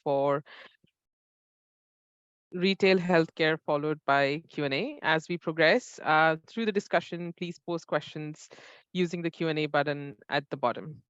for retail healthcare, followed by Q&A. As we progress through the discussion, please post questions using the Q&A button at the bottom.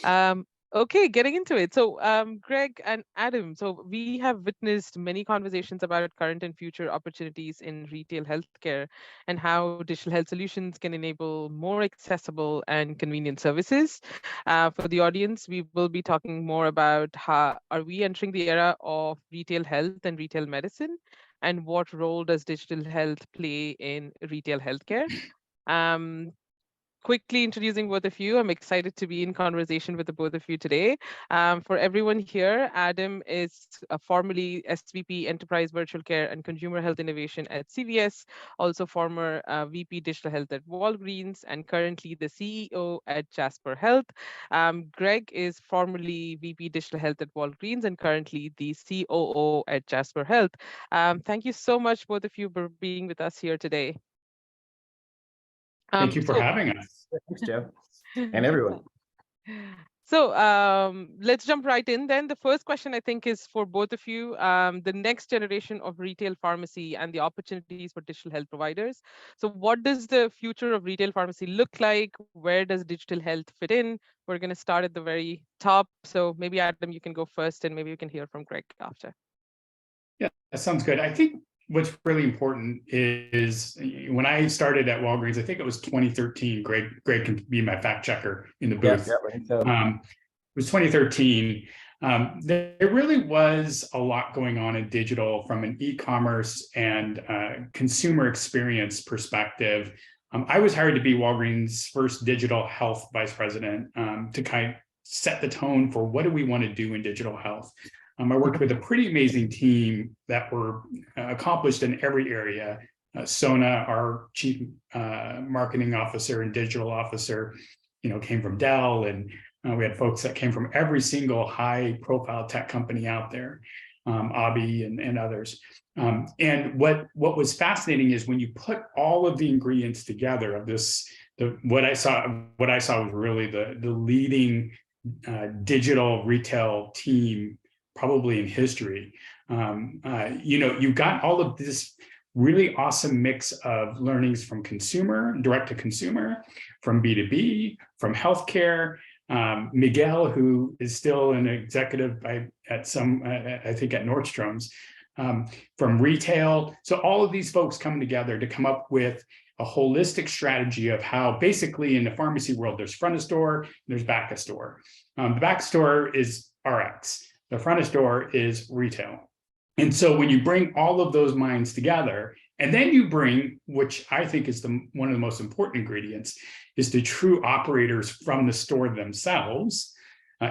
Um, okay, getting into it. So, Greg and Adam, so we have witnessed many conversations about current and future opportunities in retail healthcare and how digital health solutions can enable more accessible and convenient services. For the audience, we will be talking more about how are we entering the era of retail health and retail medicine, and what role does digital health play in retail healthcare. Um, Quickly introducing both of you. I'm excited to be in conversation with the both of you today. For everyone here, Adam is formerly SVP Enterprise Virtual Care and Consumer Health Innovation at CVS, also former VP Digital Health at Walgreens, and currently the CEO at Jasper Health. Greg is formerly VP Digital Health at Walgreens and currently the COO at Jasper Health. Thank you so much, both of you, for being with us here today. Thank you for So having us. Thanks, Joe, and everyone. So let's jump right in then. The first question I think is for both of you, the next generation of retail pharmacy and the opportunities for digital health providers. So what does the future of retail pharmacy look like? Where does digital health fit in? We're going to start at the very top. So maybe Adam, you can go first and maybe we can hear from Greg after. Yeah, that sounds good. I think what's really important is when I started at Walgreens, I think it was 2013. Greg can be my fact checker in the booth. Yeah, I think so. It was 2013. There really was a lot going on in digital from an e-commerce and consumer experience perspective. I was hired to be Walgreens' first digital health vice president to kind of set the tone for what do we want to do in digital health. I worked with a pretty amazing team that were accomplished in every area. Sona, our chief marketing officer and digital officer, came from Dell, and we had folks that came from every single high-profile tech company out there, Abby and others. And what was fascinating is when you put all of the ingredients together of this, what I saw was really the leading digital retail team probably in history. You've got all of this really awesome mix of learnings from consumer, direct to consumer, from B2B, from healthcare. Miguel, who is still an executive I think at Nordstrom's, from retail. So all of these folks come together to come up with a holistic strategy of how basically in the pharmacy world, there's front of store, there's back of store. The back of store is RX. The front of store is retail. And so when you bring all of those minds together, and then you bring, which I think is one of the most important ingredients, is the true operators from the store themselves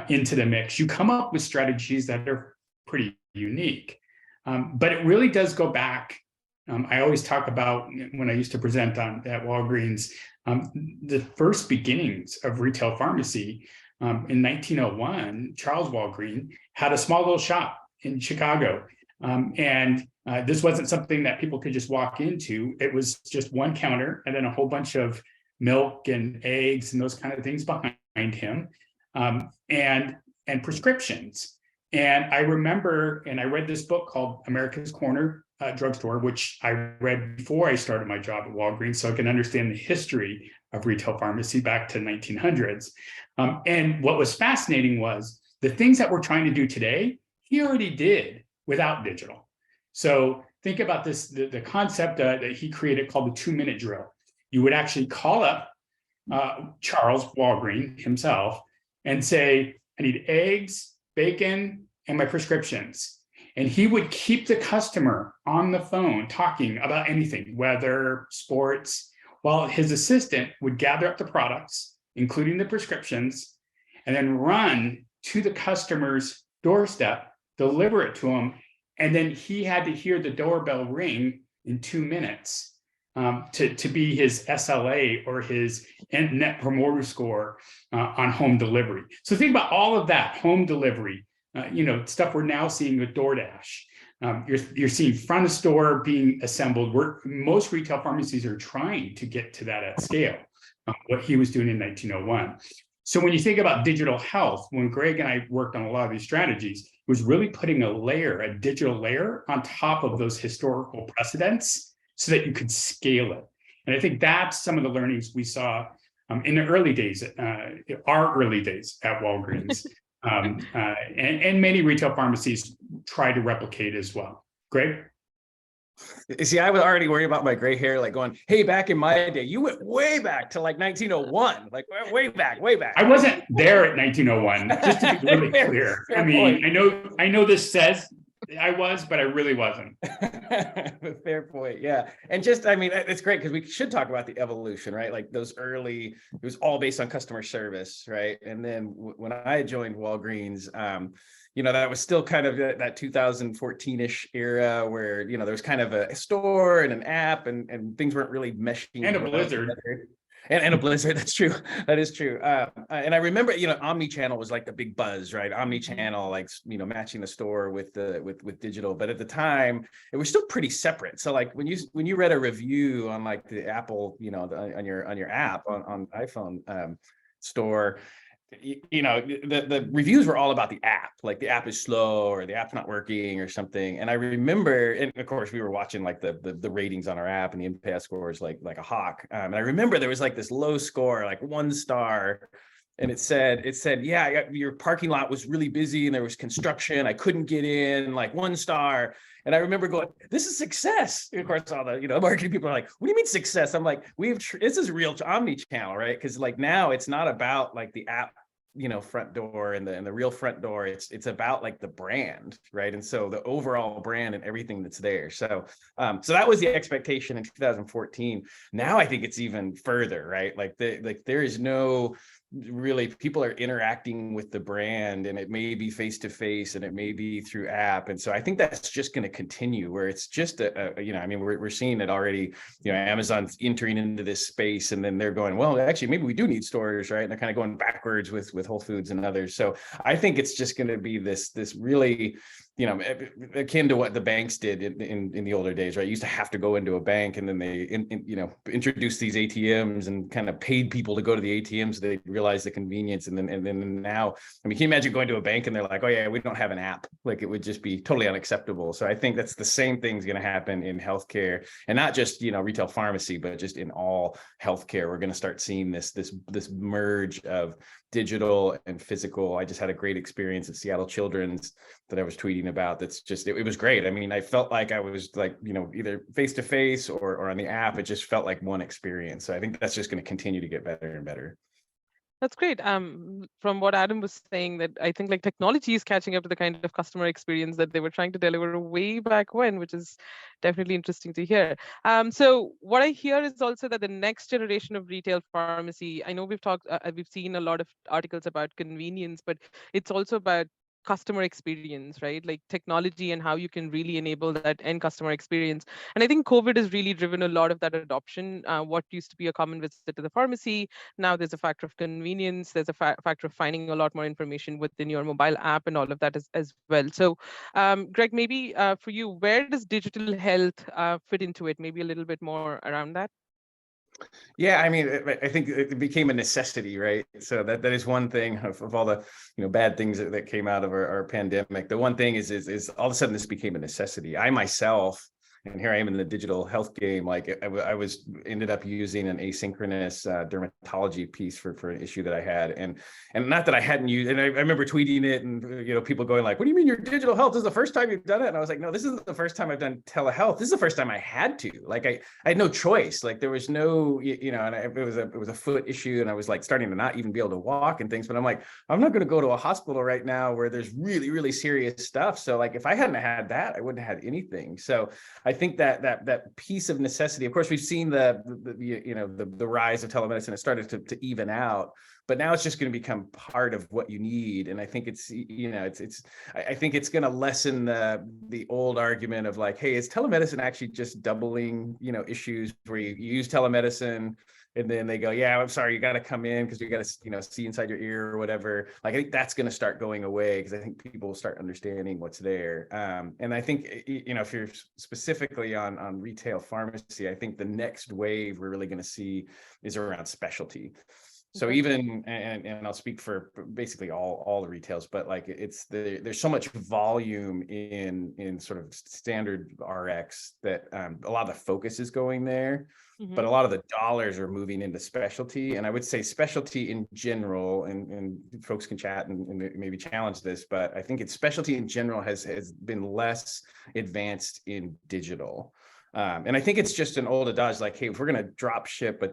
into the mix, you come up with strategies that are pretty unique. But it really does go back. I always talk about when I used to present at Walgreens, the first beginnings of retail pharmacy. In 1901, Charles Walgreen had a small little shop in Chicago. And this wasn't something that people could just walk into. It was just one counter and then a whole bunch of milk and eggs and those kind of things behind him, and prescriptions. And I remember, and I read this book called America's Corner Drugstore, which I read before I started my job at Walgreens, so I can understand the history of retail pharmacy back to 1900s. And what was fascinating was the things that we're trying to do today, he already did without digital. So think about this, the concept that he created called the 2-minute drill. You would actually call up Charles Walgreen himself and say, I need eggs, bacon, and my prescriptions. And he would keep the customer on the phone talking about anything, weather, sports, while his assistant would gather up the products, including the prescriptions, and then run to the customer's doorstep, deliver it to him, and then he had to hear the doorbell ring in 2 minutes to be his SLA or his net promoter score on home delivery. So think about all of that home delivery, stuff we're now seeing with DoorDash. You're seeing front of store being assembled. Most retail pharmacies are trying to get to that at scale, what he was doing in 1901. So when you think about digital health, when Greg and I worked on a lot of these strategies, it was really putting a digital layer on top of those historical precedents so that you could scale it. And I think that's some of the learnings we saw in the early days, our early days at Walgreens. And many retail pharmacies try to replicate as well. Greg? See, I was already worried about my gray hair, like going, hey, back in my day, you went way back to like 1901, like way back, way back. I wasn't there at 1901, just to be really clear. Fair I mean, point. I know this says I was, but I really wasn't. Fair point. Yeah. And just, I mean, it's great because we should talk about the evolution, right? Like those early, it was all based on customer service, right? And then when I joined Walgreens, that was still kind of that 2014-ish era where, there was kind of a store and an app and things weren't really meshing. And a blizzard. Together. And a blizzard. That's true. That is true. And I remember, omni-channel was like the big buzz, right? Omni-channel, like, matching the store with digital. But at the time, it was still pretty separate. So like when you read a review on like the Apple, on your app on iPhone store, the reviews were all about the app, like the app is slow or the app's not working or something. And I remember, and of course we were watching like the ratings on our app and the NPS scores like a hawk. And I remember there was like this low score, like 1 star. And it said, yeah, your parking lot was really busy and there was construction. I couldn't get in, like 1 star. And I remember going, this is success. And of course, all the, marketing people are like, what do you mean success? I'm like, this is real omni-channel, right? Because like now it's not about like the app, front door and the real front door. It's about like the brand, right? And so the overall brand and everything that's there. So that was the expectation in 2014. Now I think it's even further, right? Like there is no really, people are interacting with the brand, and it may be face to face and it may be through app. And so I think that's just going to continue, where it's just we're seeing it already. Amazon's entering into this space, and then they're going, well, actually maybe we do need stores, right? And they're kind of going backwards with Whole Foods and others. So I think it's just going to be this really, akin to what the banks did in the older days, right? You used to have to go into a bank, and then they introduced these ATMs and kind of paid people to go to the ATMs so they realize the convenience. And then now, I mean, can you imagine going to a bank and they're like, oh yeah, we don't have an app? Like, it would just be totally unacceptable. So I think that's the same thing's going to happen in healthcare, and not just retail pharmacy, but just in all healthcare. We're going to start seeing this merge of digital and physical. I just had a great experience at Seattle Children's that I was tweeting about. That's just, it was great. I mean, I felt like I was like, either face to face or on the app. It just felt like one experience. So I think that's just going to continue to get better and better. That's great. From what Adam was saying, that I think like technology is catching up to the kind of customer experience that they were trying to deliver way back when, which is definitely interesting to hear. So what I hear is also that the next generation of retail pharmacy, I know we've seen a lot of articles about convenience, but it's also about customer experience, right? Like technology and how you can really enable that end customer experience. And I think COVID has really driven a lot of that adoption. What used to be a common visit to the pharmacy, now there's a factor of convenience, there's a factor of finding a lot more information within your mobile app and all of that as well. So Greg, maybe for you, where does digital health fit into it? Maybe a little bit more around that. Yeah, I mean, I think it became a necessity, right? So that is one thing of all the bad things that came out of our pandemic. The one thing is all of a sudden this became a necessity. I myself, and here I am in the digital health game. Like I ended up using an asynchronous dermatology piece for an issue that I had, and not that I hadn't used. And I remember tweeting it, and people going like, "What do you mean your digital health? This is the first time you've done it?" And I was like, "No, this isn't the first time I've done telehealth. This is the first time I had to. Like I had no choice. Like there was no, and it was a foot issue, and I was like starting to not even be able to walk and things. But I'm like, I'm not going to go to a hospital right now where there's really, really serious stuff. So like if I hadn't had that, I wouldn't have had anything. So I think that piece of necessity. Of course, we've seen the rise of telemedicine. It started to even out, but now it's just going to become part of what you need. And I think I think it's going to lessen the old argument of like, hey, is telemedicine actually just doubling issues where you use telemedicine and then they go, yeah, I'm sorry, you got to come in because you got to, see inside your ear or whatever. Like, I think that's going to start going away because I think people will start understanding what's there. And I think, if you're specifically on retail pharmacy, I think the next wave we're really going to see is around specialty. So Okay. even, and I'll speak for basically all the retails, but like there's so much volume in sort of standard RX that a lot of the focus is going there, but a lot of the dollars are moving into specialty. And I would say specialty in general, and folks can chat and maybe challenge this, but I think it's specialty in general has been less advanced in digital. And I think it's just an old adage, like, hey, if we're going to drop ship a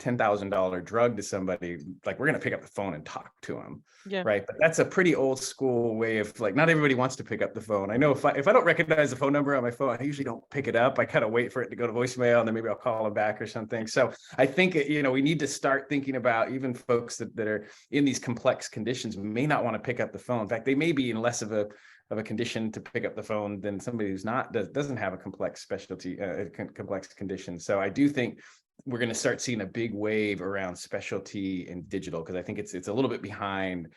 $10,000 drug to somebody, like, we're going to pick up the phone and talk to them. Yeah. Right. But that's a pretty old school way of, like, not everybody wants to pick up the phone. I know if I don't recognize the phone number on my phone, I usually don't pick it up. I kind of wait for it to go to voicemail, and then maybe I'll call them back or something. So I think, we need to start thinking about even folks that are in these complex conditions may not want to pick up the phone. In fact, they may be in less of a condition to pick up the phone than somebody who's doesn't have a complex specialty, complex condition. So I do think we're going to start seeing a big wave around specialty and digital, because I think it's a little bit behind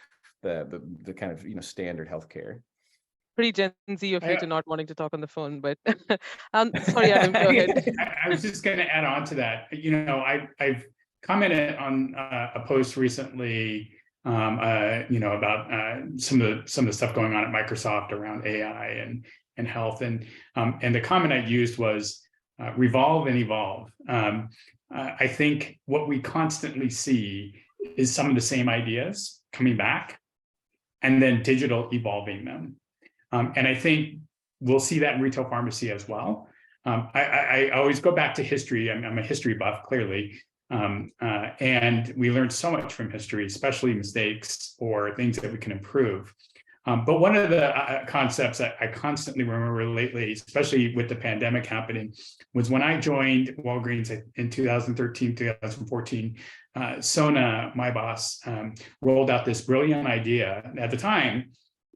the kind of standard healthcare. Pretty Gen Z of you to not wanting to talk on the phone, but sorry, Adam, go ahead. I was just going to add on to that. I've commented on a post recently, about some of the stuff going on at Microsoft around AI and health, and the comment I used was revolve and evolve. I think what we constantly see is some of the same ideas coming back, and then digital evolving them. And I think we'll see that in retail pharmacy as well. I always go back to history. I'm a history buff, clearly. And we learned so much from history, especially mistakes or things that we can improve. But one of the concepts that I constantly remember lately, especially with the pandemic happening, was when I joined Walgreens in 2013, 2014, Sona, my boss, rolled out this brilliant idea. At the time,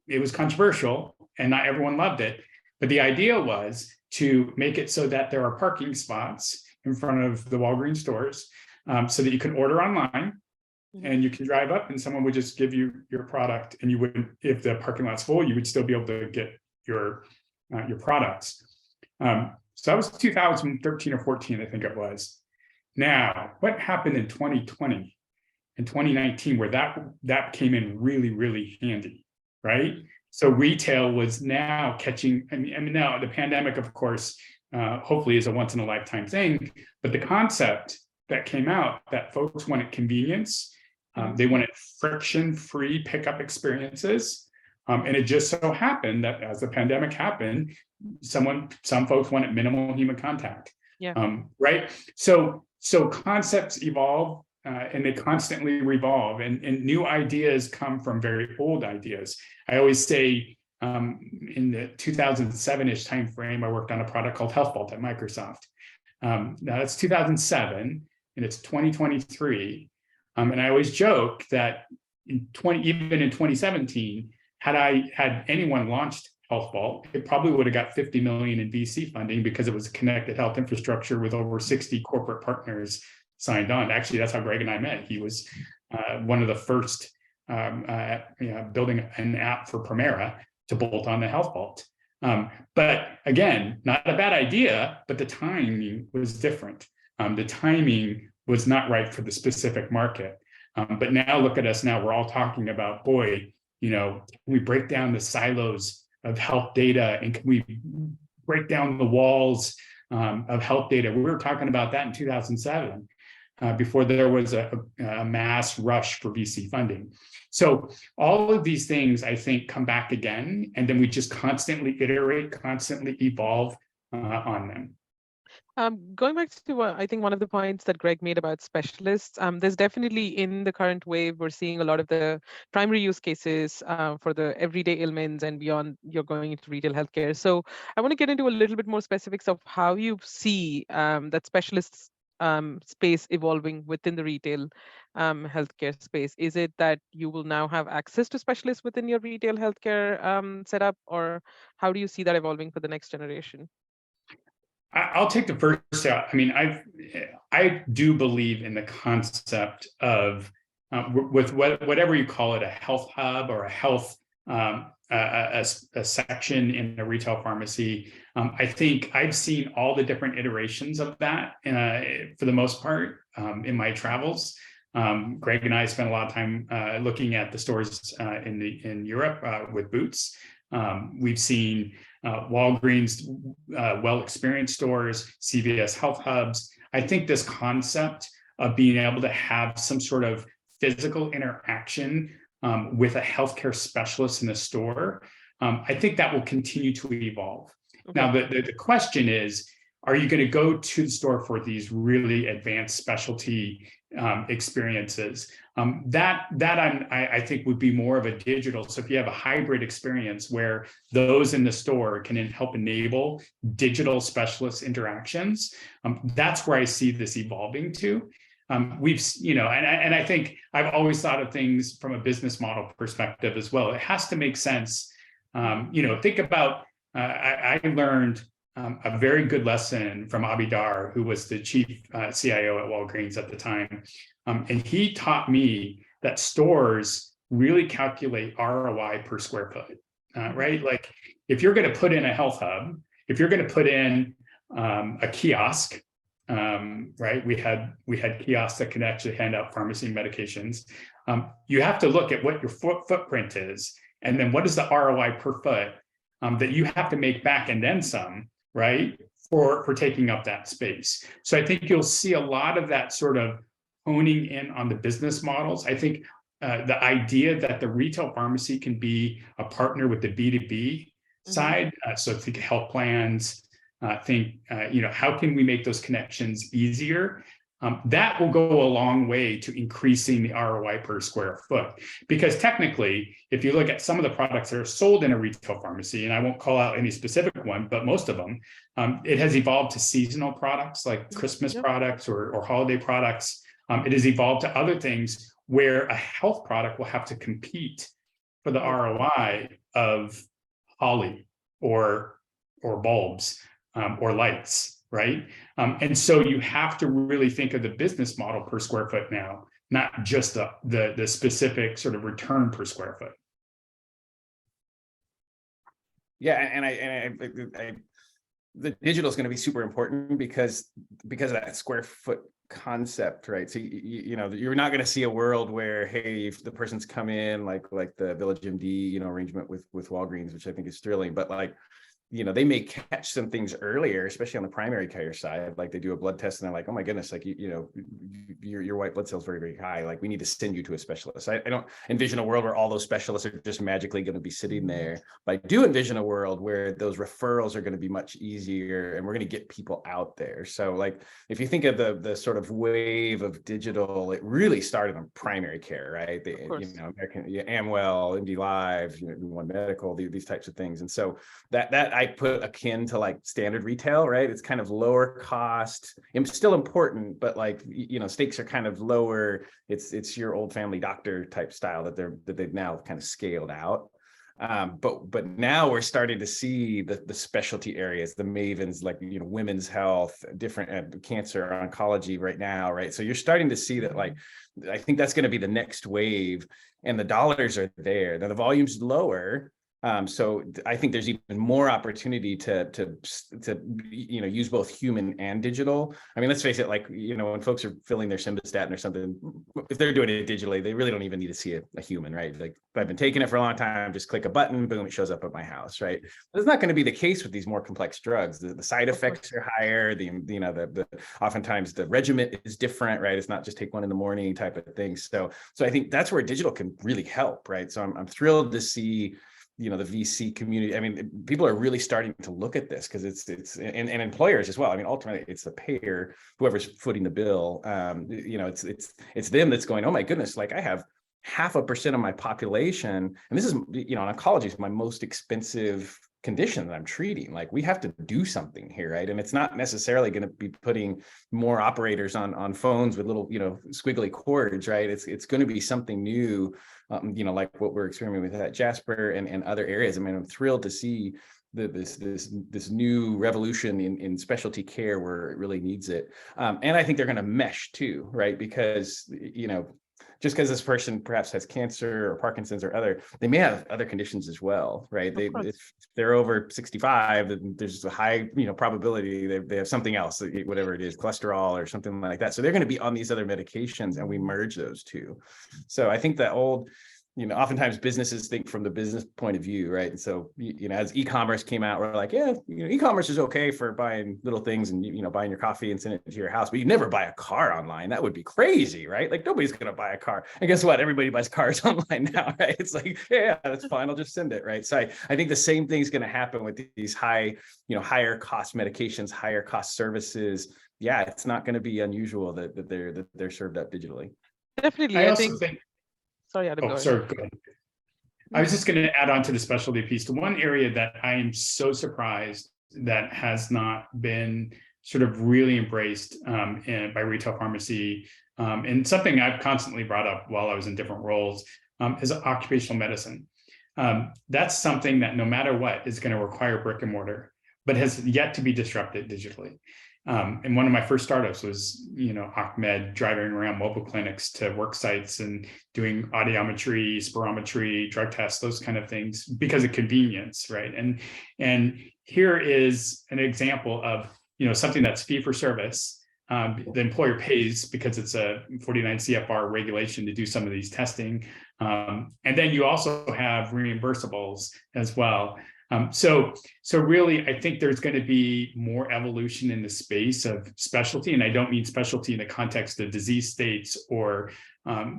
it was controversial and not everyone loved it. But the idea was to make it so that there are parking spots in front of the Walgreens stores, so that you can order online and you can drive up and someone would just give you your product, and you wouldn't, if the parking lot's full, you would still be able to get your products. So that was 2013 or 14, I think it was. Now, what happened in 2020 and 2019 where that came in really, really handy, right? So retail was now catching, I mean now the pandemic, of course, hopefully is a once in a lifetime thing, but the concept that came out that folks wanted convenience, they wanted friction-free pickup experiences, and it just so happened that as the pandemic happened, some folks wanted minimal human contact. Yeah. Right. So concepts evolve, and they constantly revolve, and new ideas come from very old ideas. I always say, in the 2007-ish timeframe, I worked on a product called HealthVault at Microsoft. Now that's 2007, and it's 2023. And I always joke that even in 2017, had anyone launched HealthVault, it probably would have got 50 million in VC funding, because it was a connected health infrastructure with over 60 corporate partners signed on. Actually, that's how Greg and I met. He was one of the first building an app for Primera to bolt on the HealthVault. But again, not a bad idea, but the timing was different. The timing was not right for the specific market. But now look at us now, we're all talking about, boy, can we break down the silos of health data, and can we break down the walls of health data? We were talking about that in 2007. Before there was a mass rush for VC funding. So all of these things, I think, come back again, and then we just constantly iterate, constantly evolve on them. Going back to, I think one of the points that Greg made about specialists, there's definitely in the current wave, we're seeing a lot of the primary use cases for the everyday ailments and beyond, you're going into retail healthcare. So I want to get into a little bit more specifics of how you see that specialists space evolving within the retail healthcare space. Is it that you will now have access to specialists within your retail healthcare setup, or how do you see that evolving for the next generation? I'll take the first shot. I mean, I do believe in the concept of with whatever you call it, a health hub or a health a section in a retail pharmacy. I think I've seen all the different iterations of that for the most part in my travels. Greg and I spent a lot of time looking at the stores in Europe with Boots. We've seen Walgreens well-experienced stores, CVS health hubs. I think this concept of being able to have some sort of physical interaction with a healthcare specialist in the store, I think that will continue to evolve. Okay. Now, the question is, are you going to go to the store for these really advanced specialty experiences? I think would be more of a digital. So if you have a hybrid experience where those in the store can help enable digital specialist interactions, that's where I see this evolving to. I think I've always thought of things from a business model perspective as well. It has to make sense. Think about, I learned a very good lesson from Abidar, who was the chief CIO at Walgreens at the time. And he taught me that stores really calculate ROI per square foot, right? Like if you're going to put in a health hub, if you're going to put in a kiosk, right? We had kiosks that can actually hand out pharmacy medications. You have to look at what your footprint is, and then what is the ROI per foot that you have to make back and then some, right? For taking up that space. So I think you'll see a lot of that sort of honing in on the business models. I think the idea that the retail pharmacy can be a partner with the B2B side. So think health plans, how can we make those connections easier? That will go a long way to increasing the ROI per square foot. Because technically, if you look at some of the products that are sold in a retail pharmacy, and I won't call out any specific one, but most of them, it has evolved to seasonal products like Christmas products or holiday products. It has evolved to other things where a health product will have to compete for the ROI of holly or bulbs or lights, right? And so you have to really think of the business model per square foot now, not just the specific sort of return per square foot. Yeah, and the digital is going to be super important because of that square foot concept, right? So you're not going to see a world where, hey, if the person's come in like the Village MD arrangement with Walgreens, which I think is thrilling, but they may catch some things earlier, especially on the primary care side. Like they do a blood test and they're like, oh my goodness, like, your white blood cell is very, very high. Like we need to send you to a specialist. I don't envision a world where all those specialists are just magically going to be sitting there. But I do envision a world where those referrals are going to be much easier and we're going to get people out there. So like, if you think of the sort of wave of digital, it really started on primary care, right? American Amwell, MD Live, One Medical, these types of things. And so that I put akin to like standard retail, right? It's kind of lower cost. It's still important, but stakes are kind of lower. It's your old family doctor type style that they've now kind of scaled out. But now we're starting to see the specialty areas, the mavens, like women's health, different cancer, oncology right now, right? So you're starting to see that, like, I think that's going to be the next wave, and the dollars are there. Now the volume's lower. So I think there's even more opportunity to use both human and digital. I mean, let's face it, when folks are filling their simvastatin or something, if they're doing it digitally, they really don't even need to see a human, right? Like, if I've been taking it for a long time, just click a button, boom, it shows up at my house, right? But it's not going to be the case with these more complex drugs. The side effects are higher. Oftentimes the regimen is different, right? It's not just take one in the morning type of thing. So I think that's where digital can really help, right? So I'm thrilled to see the VC community. I mean, people are really starting to look at this because it's and employers as well. I mean, ultimately it's the payer, whoever's footing the bill. It's them that's going, oh my goodness, like I have 0.5% of my population, and this is, oncology is my most expensive condition that I'm treating. Like, we have to do something here, right? And it's not necessarily going to be putting more operators on phones with little, squiggly cords, right? It's going to be something new, like what we're experimenting with at Jasper and other areas. I mean, I'm thrilled to see this new revolution in specialty care where it really needs it. And I think they're going to mesh too, right? Because, just because this person perhaps has cancer or Parkinson's or other, they may have other conditions as well, right? If they're over 65, then there's a high, probability they have something else, whatever it is, cholesterol or something like that. So they're going to be on these other medications, and we merge those two. So I think that oftentimes businesses think from the business point of view, right? And so, as e-commerce came out, we're like, yeah, e-commerce is okay for buying little things and, buying your coffee and sending it to your house, but you never buy a car online. That would be crazy, right? Like nobody's going to buy a car. And guess what? Everybody buys cars online now, right? It's like, yeah, that's fine. I'll just send it, right? So I think the same thing's going to happen with these higher cost medications, higher cost services. Yeah, it's not going to be unusual that they're served up digitally. Definitely. I also think. Sorry, Adam. Oh, sorry. Go ahead. I was just going to add on to the specialty piece. The one area that I am so surprised that has not been sort of really embraced by retail pharmacy, and something I've constantly brought up while I was in different roles, is occupational medicine. That's something that no matter what is going to require brick and mortar, but has yet to be disrupted digitally. And one of my first startups was, Ahmed driving around mobile clinics to work sites and doing audiometry, spirometry, drug tests, those kind of things because of convenience, right? And here is an example of, something that's fee for service. The employer pays because it's a 49 CFR regulation to do some of these testing. And then you also have reimbursables as well. So really, I think there's going to be more evolution in the space of specialty, and I don't mean specialty in the context of disease states or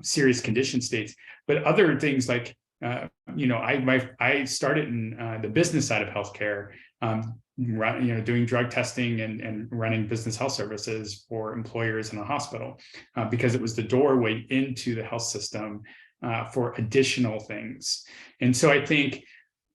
serious condition states, but other things like, I started in the business side of healthcare, doing drug testing and running business health services for employers in a hospital because it was the doorway into the health system for additional things. And so I think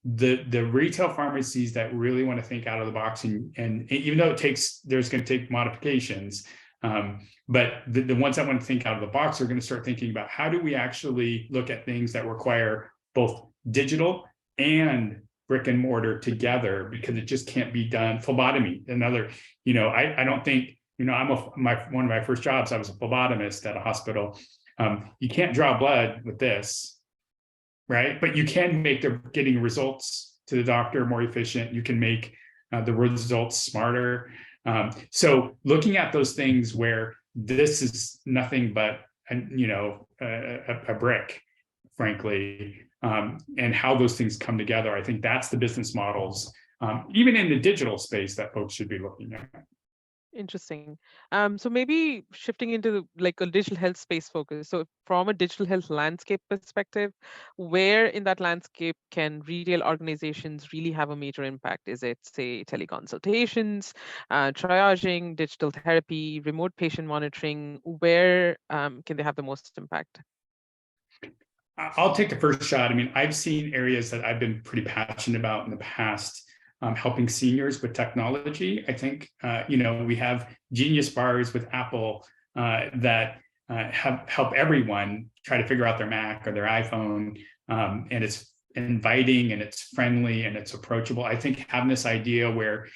the retail pharmacies that really want to think out of the box, and even though there's going to take modifications, but the ones that want to think out of the box are going to start thinking about how do we actually look at things that require both digital and brick and mortar together, because it just can't be done. Phlebotomy, another, I don't think, one of my first jobs, I was a phlebotomist at a hospital. You can't draw blood with this, right? But you can make the getting results to the doctor more efficient. You can make the results smarter. So looking at those things where this is nothing but, a brick, frankly, and how those things come together, I think that's the business models, even in the digital space, that folks should be looking at. Interesting. So maybe shifting into like a digital health space focus. So from a digital health landscape perspective, where in that landscape can retail organizations really have a major impact? Is it, say, teleconsultations, triaging, digital therapy, remote patient monitoring? Where can they have the most impact? I'll take the first shot. I mean, I've seen areas that I've been pretty passionate about in the past, helping seniors with technology. I think, we have Genius bars with Apple that help everyone try to figure out their Mac or their iPhone, and it's inviting and it's friendly and it's approachable. I think having this idea where,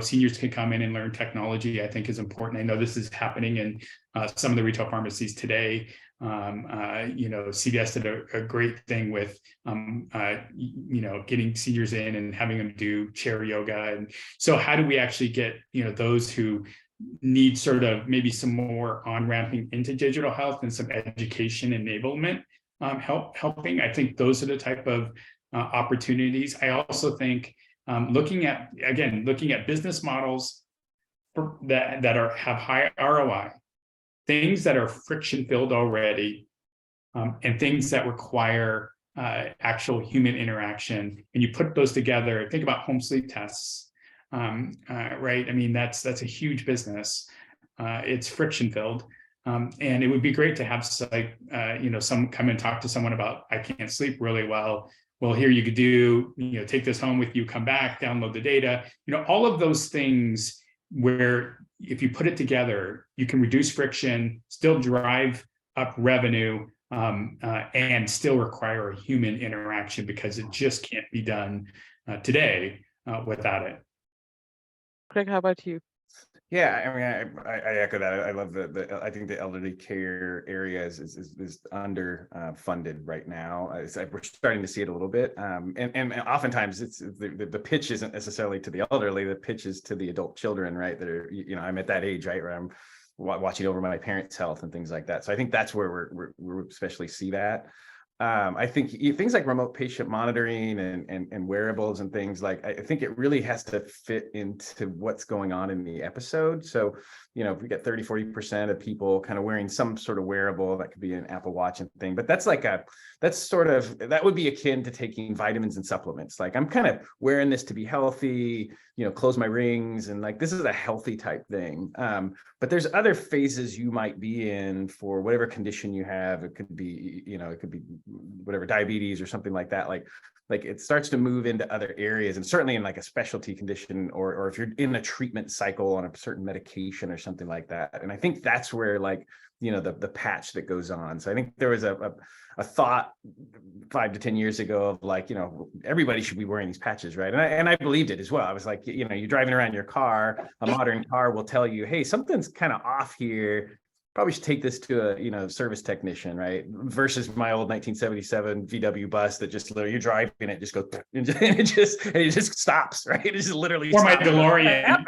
seniors can come in and learn technology, I think is important. I know this is happening in some of the retail pharmacies today. CVS did a great thing with, getting seniors in and having them do chair yoga. And so how do we actually get, those who need sort of maybe some more on-ramping into digital health and some education enablement helping? I think those are the type of opportunities. I also think looking at business models that have high ROI, things that are friction filled already, and things that require actual human interaction. And you put those together, think about home sleep tests, right? I mean, that's a huge business. It's friction filled. And it would be great to have some come and talk to someone about, I can't sleep really well. Well, here you could do, take this home with you, come back, download the data, all of those things where if you put it together, you can reduce friction, still drive up revenue, and still require a human interaction, because it just can't be done today without it. Craig, how about you? Yeah, I mean, I echo that. I love I think the elderly care area is under funded right now. We're starting to see it a little bit, and oftentimes it's the pitch isn't necessarily to the elderly. The pitch is to the adult children, right? That are, you know, I'm at that age, right, where I'm watching over my parents' health and things like that. So I think that's where we especially see that. I think things like remote patient monitoring and wearables and things like, I think it really has to fit into what's going on in the episode. So, you know, if we get 30-40% of people kind of wearing some sort of wearable, that could be an Apple Watch and thing, but that's that would be akin to taking vitamins and supplements. Like, I'm kind of wearing this to be healthy, you know, close my rings, and like, this is a healthy type thing. But there's other phases you might be in for whatever condition you have. It could be, you know, it could be whatever, diabetes or something like that. Like it starts to move into other areas, and certainly in like a specialty condition, or if you're in a treatment cycle on a certain medication or something like that. And I think that's where, like, you know, the patch that goes on. So I think there was a thought 5 to 10 years ago of like, you know, everybody should be wearing these patches, right? And I believed it as well. I was like, you know, you're driving around your car, a modern car will tell you, hey, something's kind of off here. Probably should take this to a, you know, service technician, right? Versus my old 1977 VW bus that just literally, you're driving it, just goes and it just stops, right? It just literally Or my stops. DeLorean.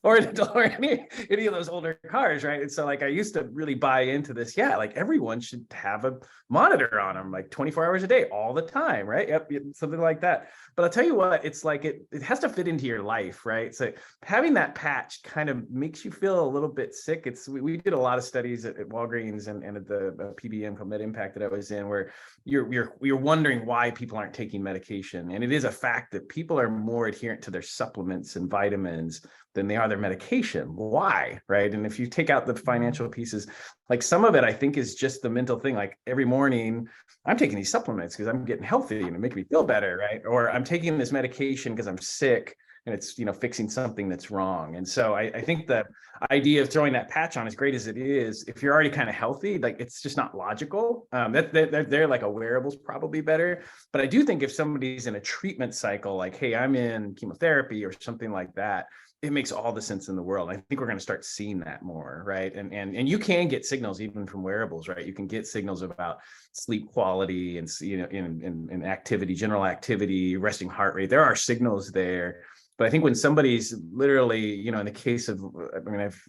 Or any of those older cars, right? And so like, I used to really buy into this. Yeah, like everyone should have a monitor on them like 24 hours a day, all the time, right? Yep, something like that. But I'll tell you what, it's like it has to fit into your life, right? So having that patch kind of makes you feel a little bit sick. We did a lot of studies at Walgreens and at the PBM called Med Impact that I was in, where you're wondering why people aren't taking medication. And it is a fact that people are more adherent to their supplements and vitamins than they are their medication. Why? Right. And if you take out the financial pieces, like some of it, I think, is just the mental thing. Like every morning I'm taking these supplements because I'm getting healthy and it makes me feel better. Right. Or I'm taking this medication because I'm sick and it's, you know, fixing something that's wrong. And so I think the idea of throwing that patch on, as great as it is, if you're already kind of healthy, like it's just not logical. They're like a wearable's probably better. But I do think if somebody's in a treatment cycle, like, hey, I'm in chemotherapy or something like that, it makes all the sense in the world. I think we're going to start seeing that more, right? And you can get signals even from wearables, right? You can get signals about sleep quality and, you know, in activity, general activity, resting heart rate. There are signals there. But I think when somebody's literally, you know, in the case of, I mean, I've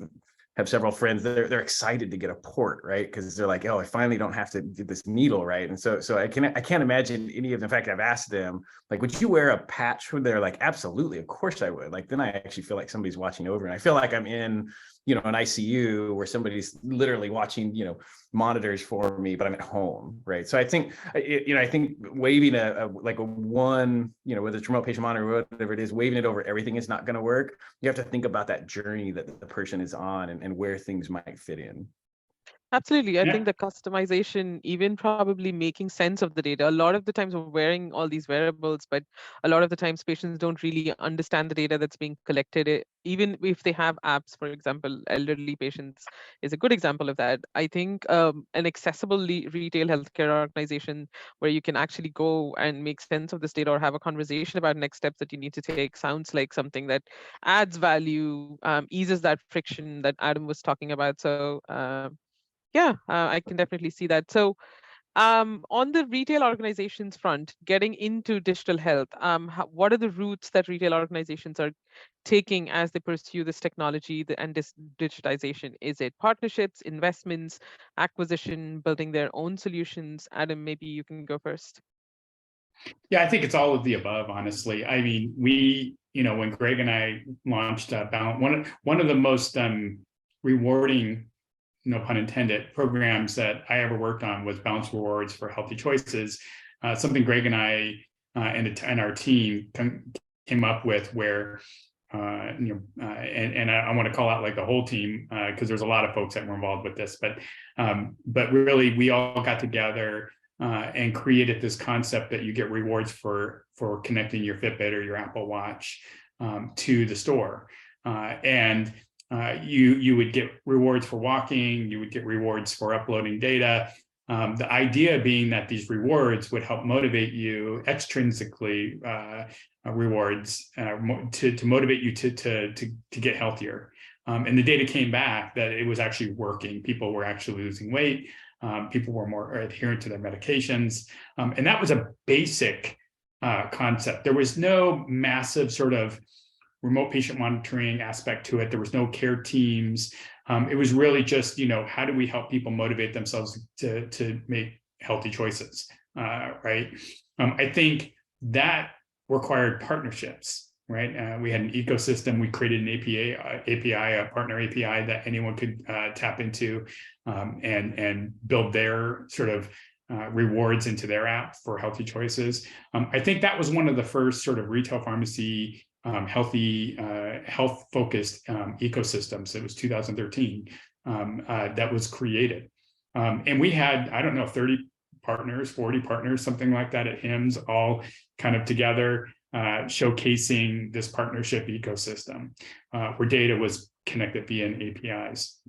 have several friends that they're excited to get a port, right? Because they're like, oh, I finally don't have to do this needle, right? And so I can't imagine any of them. In fact, I've asked them, like, would you wear a patch? When they're like, absolutely, of course I would. Like, then I actually feel like somebody's watching over, and I feel like I'm in, you know, an ICU where somebody's literally watching, you know, monitors for me, but I'm at home, right? So I think, you know, I think waving a one, you know, whether it's remote patient monitor or whatever it is, waving it over everything is not going to work. You have to think about that journey that the person is on and where things might fit in. Absolutely. I Yeah. think the customization, even probably making sense of the data. A lot of the times we're wearing all these wearables, but a lot of the times patients don't really understand the data that's being collected. Even if they have apps, for example, elderly patients is a good example of that. I think an accessible retail healthcare organization where you can actually go and make sense of this data or have a conversation about next steps that you need to take sounds like something that adds value, eases that friction that Adam was talking about. So yeah, I can definitely see that. So, on the retail organizations front, getting into digital health, what are the routes that retail organizations are taking as they pursue this technology and this digitization? Is it partnerships, investments, acquisition, building their own solutions? Adam, maybe you can go first. Yeah, I think it's all of the above, honestly. I mean, we, you know, when Greg and I launched Balance, one of the most rewarding, no pun intended, programs that I ever worked on was Balance Rewards for Healthy Choices. Something Greg and I and our team came up with, where and I want to call out like the whole team, because there's a lot of folks that were involved with this, but really we all got together and created this concept that you get rewards for connecting your Fitbit or your Apple Watch to the store, and you would get rewards for walking, you would get rewards for uploading data. The idea being that these rewards would help motivate you extrinsically, rewards to motivate you to get healthier. And the data came back that it was actually working. People were actually losing weight. People were more adherent to their medications. And that was a basic concept. There was no massive sort of remote patient monitoring aspect to it. There was no care teams. It was really just, how do we help people motivate themselves to make healthy choices, right? I think that required partnerships, right? We had an ecosystem. We created an a partner API that anyone could tap into and build their sort of rewards into their app for healthy choices. I think that was one of the first sort of retail pharmacy health-focused ecosystems. It was 2013 that was created. And we had, I don't know, 30 partners, 40 partners, something like that at HIMSS, all kind of together showcasing this partnership ecosystem where data was connected via APIs.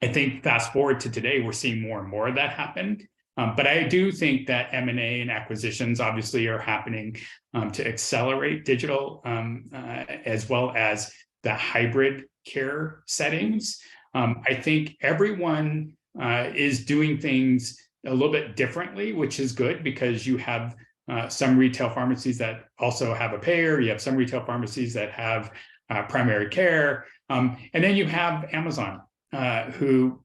I think fast forward to today, we're seeing more and more of that happen. But I do think that M&A and acquisitions obviously are happening to accelerate digital as well as the hybrid care settings. I think everyone is doing things a little bit differently, which is good because you have some retail pharmacies that also have a payer. You have some retail pharmacies that have primary care. And then you have Amazon, who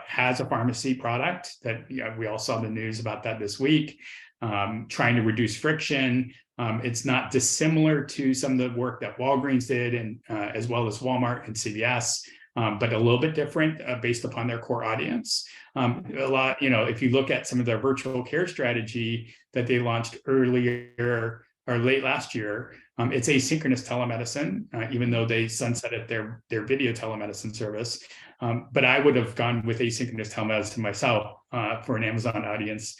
has a pharmacy product that we all saw the news about that this week, trying to reduce friction. It's not dissimilar to some of the work that Walgreens did, and as well as Walmart and CVS, but a little bit different based upon their core audience. A lot, if you look at some of their virtual care strategy that they launched earlier or late last year, it's asynchronous telemedicine, even though they sunsetted their video telemedicine service. But I would have gone with asynchronous telemedicine myself for an Amazon audience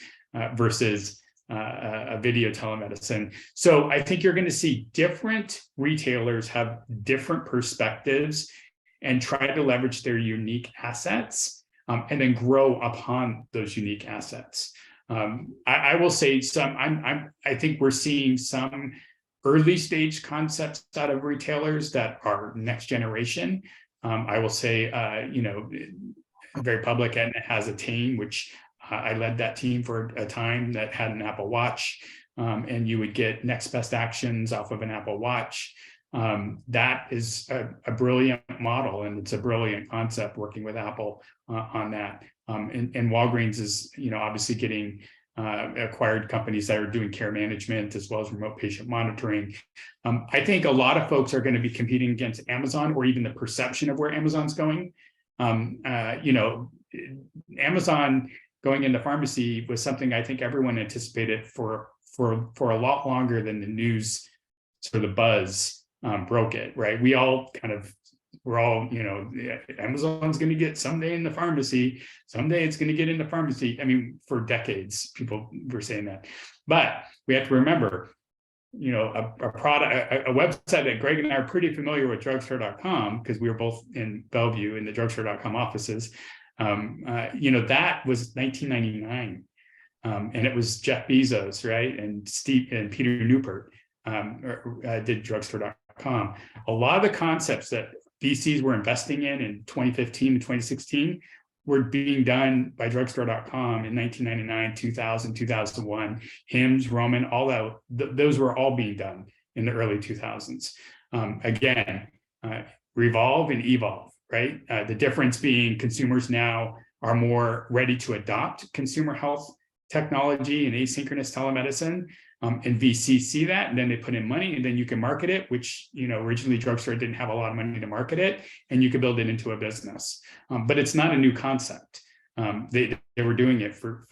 versus a video telemedicine. So I think you're going to see different retailers have different perspectives and try to leverage their unique assets and then grow upon those unique assets. I will say I think we're seeing some early stage concepts out of retailers that are next generation. I will say, very public, and it has a team, which I led that team for a time, that had an Apple Watch, and you would get next best actions off of an Apple Watch. That is a brilliant model, and it's a brilliant concept working with Apple on that. And Walgreens is, obviously getting acquired companies that are doing care management as well as remote patient monitoring. I think a lot of folks are going to be competing against Amazon, or even the perception of where Amazon's going. Amazon going into pharmacy was something I think everyone anticipated for a lot longer than the news sort of buzz broke it, right? We're all, Amazon's going to get someday in the pharmacy. Someday it's going to get into pharmacy. I mean, for decades, people were saying that. But we have to remember, a product, a website that Greg and I are pretty familiar with, drugstore.com, because we were both in Bellevue in the drugstore.com offices. That was 1999. And it was Jeff Bezos, right? And Peter Newport did drugstore.com. A lot of the concepts that VCs were investing in 2015 and 2016 were being done by drugstore.com in 1999, 2000, 2001. HIMSS, Roman, all that, those were all being done in the early 2000s. Again, revolve and evolve, right? The difference being consumers now are more ready to adopt consumer health technology and asynchronous telemedicine. And VCs see that, and then they put in money, and then you can market it, which, originally drugstore didn't have a lot of money to market it, and you could build it into a business. But it's not a new concept. They were doing it for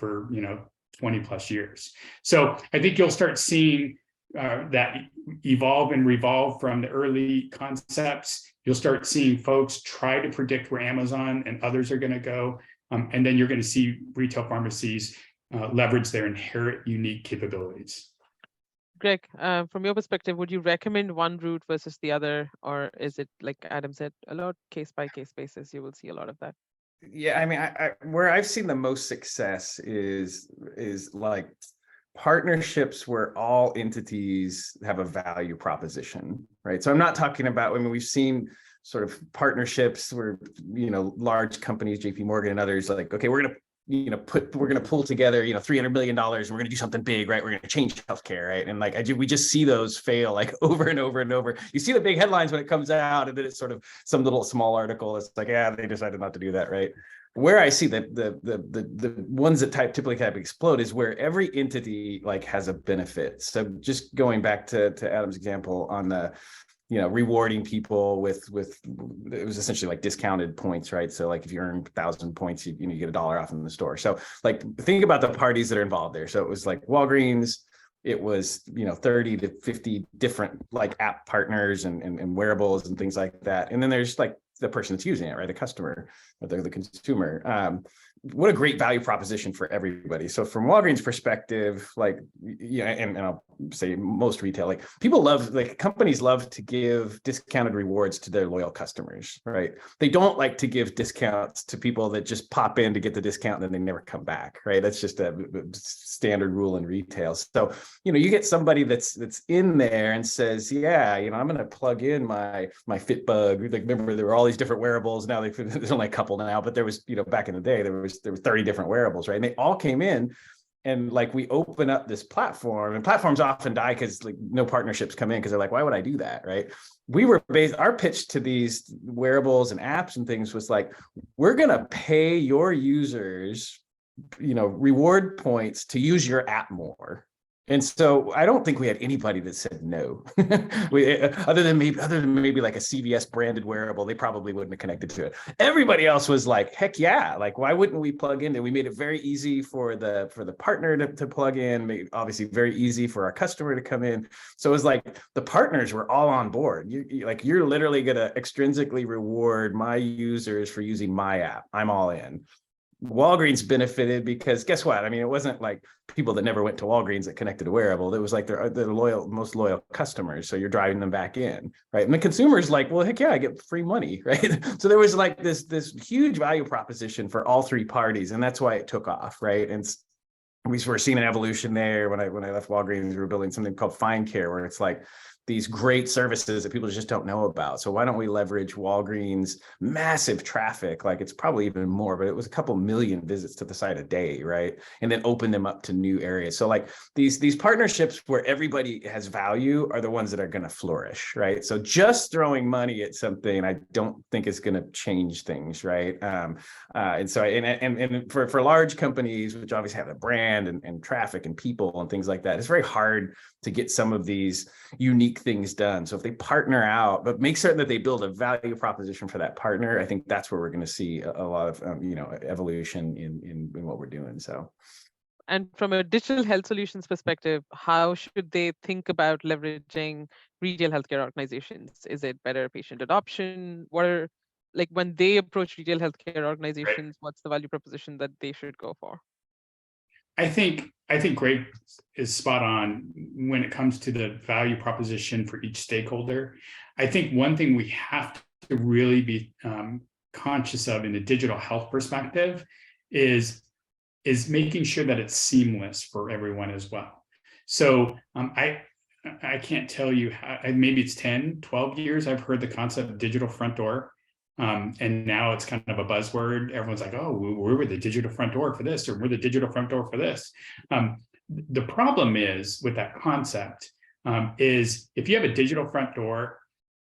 20 plus years. So I think you'll start seeing that evolve and revolve from the early concepts. You'll start seeing folks try to predict where Amazon and others are going to go. And then you're going to see retail pharmacies leverage their inherent unique capabilities. Greg, from your perspective, would you recommend one route versus the other, or is it, like Adam said, a lot case by case basis? You will see a lot of that. Yeah, I mean, where I've seen the most success is like partnerships where all entities have a value proposition, right? So I'm not talking about, we've seen sort of partnerships where, large companies, JP Morgan and others, like, okay, we're going to pull together, $300 million, and we're going to do something big, right? We're going to change healthcare, right? And like, we just see those fail like over and over and over. You see the big headlines when it comes out, and then it's sort of some little small article. It's like, yeah, they decided not to do that, right? Where I see the ones that typically explode is where every entity like has a benefit. So just going back to Adam's example on the, rewarding people with it was essentially like discounted points, right? So like if you earn 1,000 points, you get $1 off in the store. So like think about the parties that are involved there. So it was like Walgreens, it was 30 to 50 different like app partners and wearables and things like that. And then there's like the person that's using it, right? The customer or the consumer. What a great value proposition for everybody. So from Walgreens' perspective, like, and I'll say most retail, like companies love to give discounted rewards to their loyal customers, right? They don't like to give discounts to people that just pop in to get the discount and then they never come back, right? That's just a standard rule in retail. So, you get somebody that's in there and says, yeah, I'm going to plug in my Fitbug. Like, remember, there were all these different wearables. Now there's only a couple now, but there was, back in the day, there were 30 different wearables, right? And they all came in, and like we open up this platform, and platforms often die because like no partnerships come in because they're like, why would I do that, right? Our pitch to these wearables and apps and things was like, we're gonna pay your users, reward points to use your app more. And so I don't think we had anybody that said no. Other than maybe like a CVS branded wearable, they probably wouldn't have connected to it. Everybody else was like, heck yeah, like why wouldn't we plug in there? We made it very easy for the partner to plug in, made obviously very easy for our customer to come in. So it was like the partners were all on board. You're literally gonna extrinsically reward my users for using my app. I'm all in. Walgreens benefited because guess what? I mean, it wasn't like people that never went to Walgreens that connected a wearable. It was like their most loyal customers. So you're driving them back in, right? And the consumer's like, well, heck yeah, I get free money, right? So there was like this huge value proposition for all three parties, and that's why it took off, right? And we were seeing an evolution there. When I left Walgreens, we were building something called Find Care, where it's like these great services that people just don't know about. So why don't we leverage Walgreens' massive traffic? Like it's probably even more, but it was a couple million visits to the site a day, right? And then open them up to new areas. So like these partnerships where everybody has value are the ones that are going to flourish, right? So just throwing money at something, I don't think is going to change things, right? And so for large companies, which obviously have a brand and traffic and people and things like that, it's very hard to get some of these unique things done. So if they partner out, but make certain that they build a value proposition for that partner, I think that's where we're going to see a lot of evolution in what we're doing. So, and from a digital health solutions perspective, how should they think about leveraging retail healthcare organizations? Is it better patient adoption? What are, like, when they approach retail healthcare organizations, what's the value proposition that they should go for? I think Greg is spot on when it comes to the value proposition for each stakeholder. I think one thing we have to really be conscious of in a digital health perspective is making sure that it's seamless for everyone as well. So I can't tell you how, maybe it's 10, 12 years I've heard the concept of digital front door. And now it's kind of a buzzword. Everyone's like, oh, we're the digital front door for this, or we're the digital front door for this. The problem is with that concept is if you have a digital front door,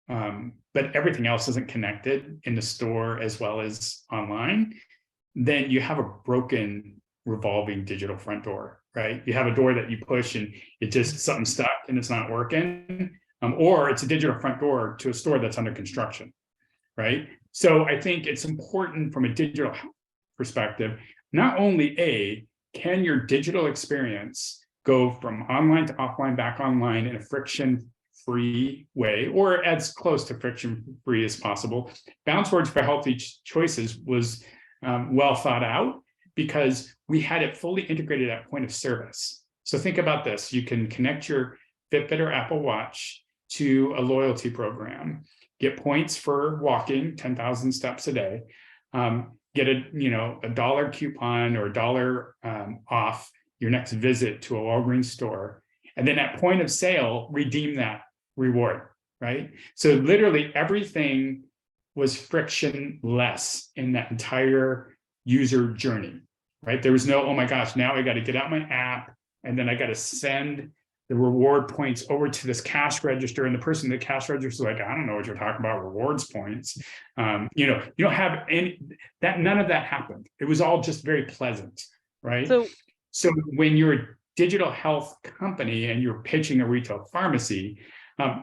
but everything else isn't connected in the store as well as online, then you have a broken revolving digital front door, right? You have a door that you push and it just something stuck and it's not working, or it's a digital front door to a store that's under construction. Right. So I think it's important from a digital perspective, not only can your digital experience go from online to offline, back online in a friction-free way, or as close to friction-free as possible. Bounce Words for Healthy Choices was well thought out because we had it fully integrated at point of service. So think about this. You can connect your Fitbit or Apple Watch to a loyalty program, get points for walking 10,000 steps a day, get a $1 coupon or $1 off your next visit to a Walgreens store, and then at point of sale, redeem that reward, right? So literally everything was frictionless in that entire user journey, right? There was no, oh my gosh, now I got to get out my app and then I got to send the reward points over to this cash register, and the person at the cash register is like, I don't know what you're talking about, rewards points. You don't have any that. None of that happened. It was all just very pleasant, right? So when you're a digital health company and you're pitching a retail pharmacy,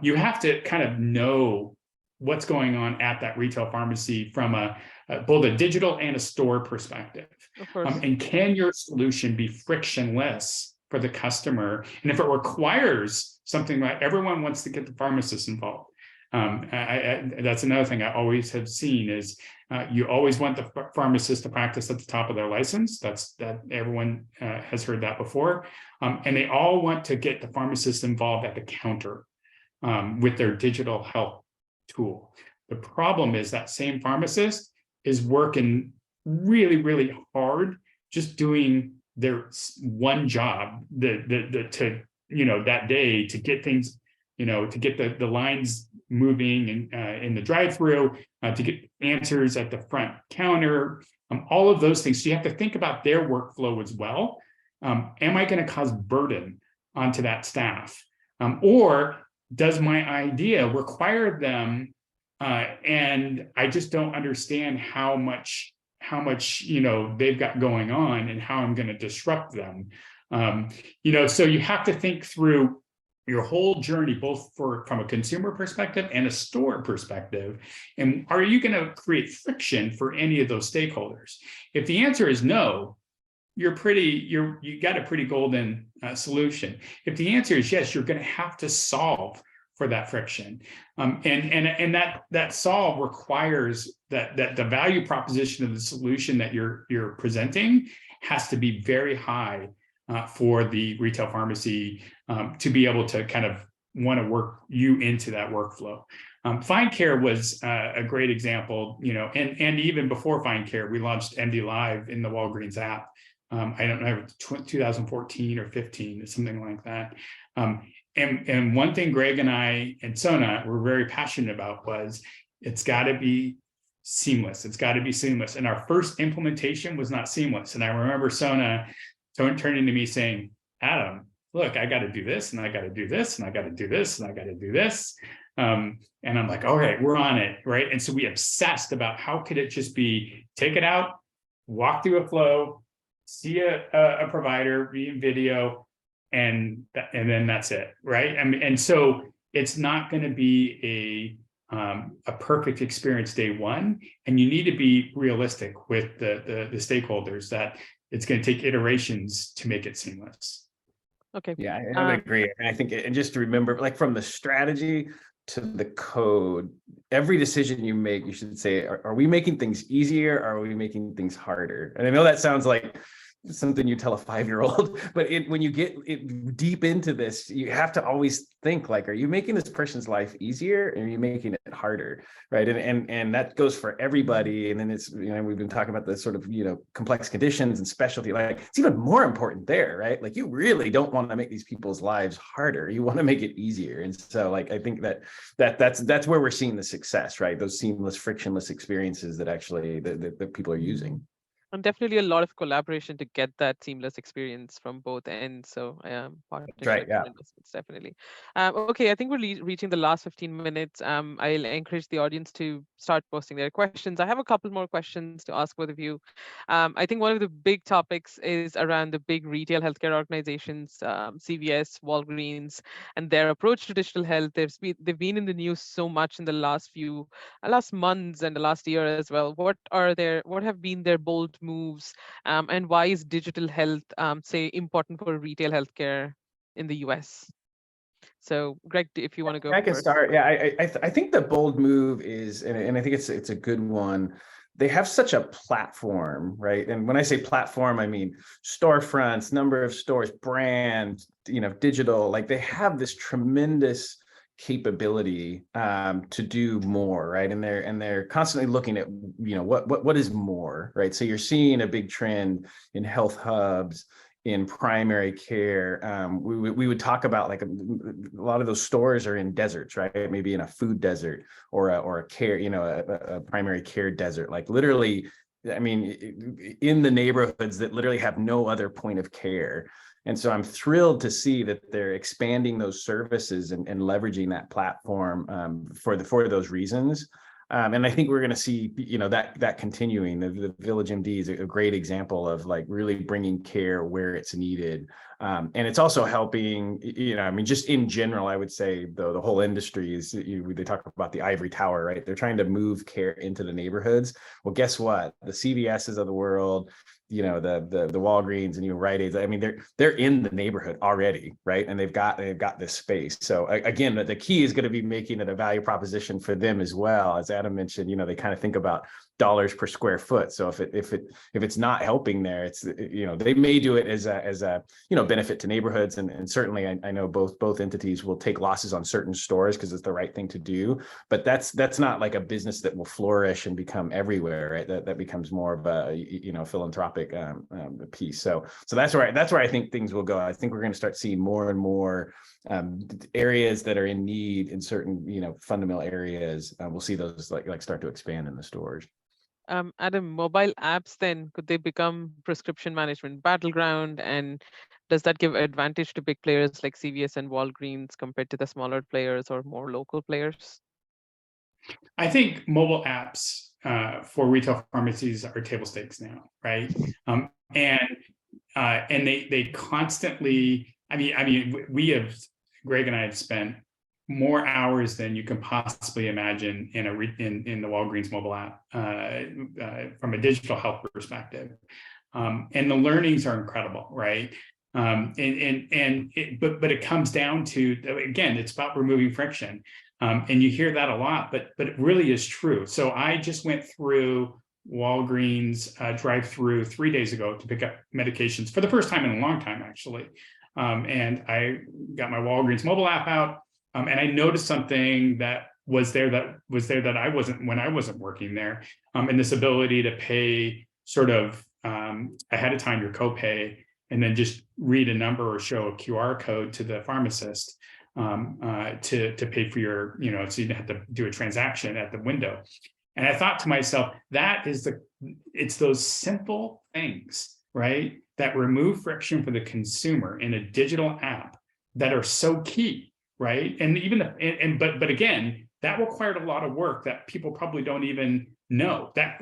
you have to kind of know what's going on at that retail pharmacy from both a digital and a store perspective. Of course. And can your solution be frictionless for the customer? And if it requires something like everyone wants to get the pharmacist involved, that's another thing I always have seen is you always want the pharmacist to practice at the top of their license. That everyone has heard that before. And they all want to get the pharmacist involved at the counter with their digital health tool. The problem is that same pharmacist is working really, really hard, just doing their one job that day to get things, to get the lines moving in the drive-through, to get answers at the front counter, all of those things. So you have to think about their workflow as well. Am I going to cause burden onto that staff? Or does my idea require them, and I just don't understand how much they've got going on and how I'm going to disrupt them. So you have to think through your whole journey, both from a consumer perspective and a store perspective. And are you going to create friction for any of those stakeholders? If the answer is no, you got a pretty golden solution. If the answer is yes, you're going to have to solve for that friction. And that solve requires that the value proposition of the solution that you're presenting has to be very high for the retail pharmacy to be able to kind of want to work you into that workflow. Find Care was a great example, and even before Find Care, we launched MD Live in the Walgreens app. I don't know, 2014 or 15, something like that. And one thing Greg and I and Sona were very passionate about was it's got to be seamless. It's got to be seamless. And our first implementation was not seamless. And I remember Sona turning to me saying, Adam, look, I got to do this, and I got to do this, and I got to do this, and I got to do this. And I'm like, all right, we're on it, right? And so we obsessed about how could it just be, take it out, walk through a flow, see a provider, be in video, and then that's it, right? And so it's not going to be a perfect experience day one, and you need to be realistic with the stakeholders that it's going to take iterations to make it seamless. Okay. Yeah, I would agree. And I think, and just to remember, like from the strategy to the code, every decision you make, you should say, are we making things easier? Or are we making things harder? And I know that sounds like something you tell a 5-year-old, but when you get deep into this, you have to always think like, are you making this person's life easier, or are you making it harder, right? And that goes for everybody. And then it's, we've been talking about the sort of, complex conditions and specialty, like it's even more important there, right? Like you really don't want to make these people's lives harder. You want to make it easier. And so like, I think that's where we're seeing the success, right? Those seamless, frictionless experiences that actually that people are using. And definitely a lot of collaboration to get that seamless experience from both ends. So partnership right, yeah. and investments, definitely. Okay, I think we're reaching the last 15 minutes. I'll encourage the audience to start posting their questions. I have a couple more questions to ask both of you. I think one of the big topics is around the big retail healthcare organizations, CVS, Walgreens, and their approach to digital health. They've been in the news so much in the last months and the last year as well. What have been their bold moves, and why is digital health, say, important for retail healthcare in the US? So, Greg, if you want to go I can first. start. Yeah, I think the bold move is, and I think it's a good one. They have such a platform, right? And when I say platform, I mean storefronts, number of stores, brand, digital. Like they have this tremendous capability to do more, right? And they're constantly looking at what is more, right? So you're seeing a big trend in health hubs, in primary care, we would talk about like a lot of those stores are in deserts, right? Maybe in a food desert or a care, a primary care desert, like literally, I mean, in the neighborhoods that literally have no other point of care. And so I'm thrilled to see that they're expanding those services and leveraging that platform for those reasons. And I think we're going to see, that continuing. The Village MD is a great example of like really bringing care where it's needed. And it's also helping, just in general, I would say the whole industry is, they talk about the ivory tower, right? They're trying to move care into the neighborhoods. Well, guess what? The CVSs of the world, the Walgreens and Rite Aids. I mean, they're in the neighborhood already, right? And they've got this space. So again, the key is going to be making it a value proposition for them as well. As Adam mentioned, they kind of think about dollars per square foot. So if it's not helping there, it's they may do it as a benefit to neighborhoods, and certainly I know both entities will take losses on certain stores because it's the right thing to do. But that's not like a business that will flourish and become everywhere, right? That becomes more of a philanthropic piece. So that's where I think things will go. I think we're going to start seeing more and more areas that are in need in certain fundamental areas. We'll see those like start to expand in the stores. Adam, mobile apps then, could they become prescription management battleground? And does that give advantage to big players like CVS and Walgreens compared to the smaller players or more local players? I think mobile apps for retail pharmacies are table stakes now, right? And they constantly. I mean, Greg and I have spent more hours than you can possibly imagine in the Walgreens mobile app from a digital health perspective, and the learnings are incredible, right? But it comes down to, again, it's about removing friction, and you hear that a lot, but it really is true. So I just went through Walgreens drive-through 3 days ago to pick up medications for the first time in a long time, actually, and I got my Walgreens mobile app out. And I noticed something that was there that I wasn't when I wasn't working there, and this ability to pay sort of ahead of time your copay, and then just read a number or show a QR code to the pharmacist to pay for your, so you didn't have to do a transaction at the window. And I thought to myself, it's those simple things, right, that remove friction for the consumer in a digital app that are so key. Right. And but again, that required a lot of work that people probably don't even know. That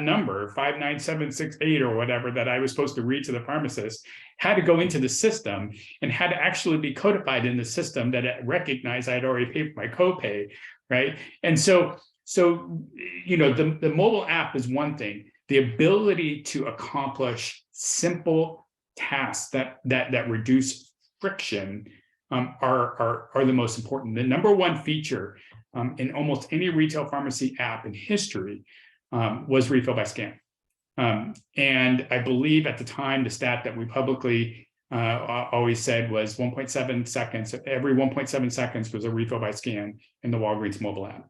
number 59768 or whatever that I was supposed to read to the pharmacist had to go into the system and had to actually be codified in the system that it recognized I had already paid for my copay. Right. And so the mobile app is one thing. The ability to accomplish simple tasks that reduce friction are the most important. The number one feature in almost any retail pharmacy app in history was refill by scan. And I believe at the time, the stat that we publicly always said was 1.7 seconds. Every 1.7 seconds was a refill by scan in the Walgreens mobile app.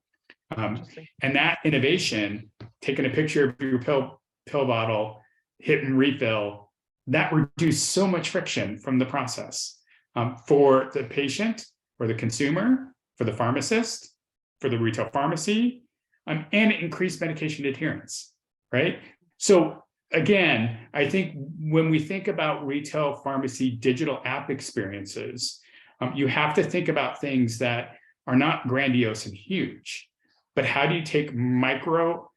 And that innovation, taking a picture of your pill bottle, hit and refill, that reduced so much friction from the process. For the patient, for the consumer, for the pharmacist, for the retail pharmacy, and it increased medication adherence, right? So again, I think when we think about retail pharmacy digital app experiences, you have to think about things that are not grandiose and huge, but how do you take micro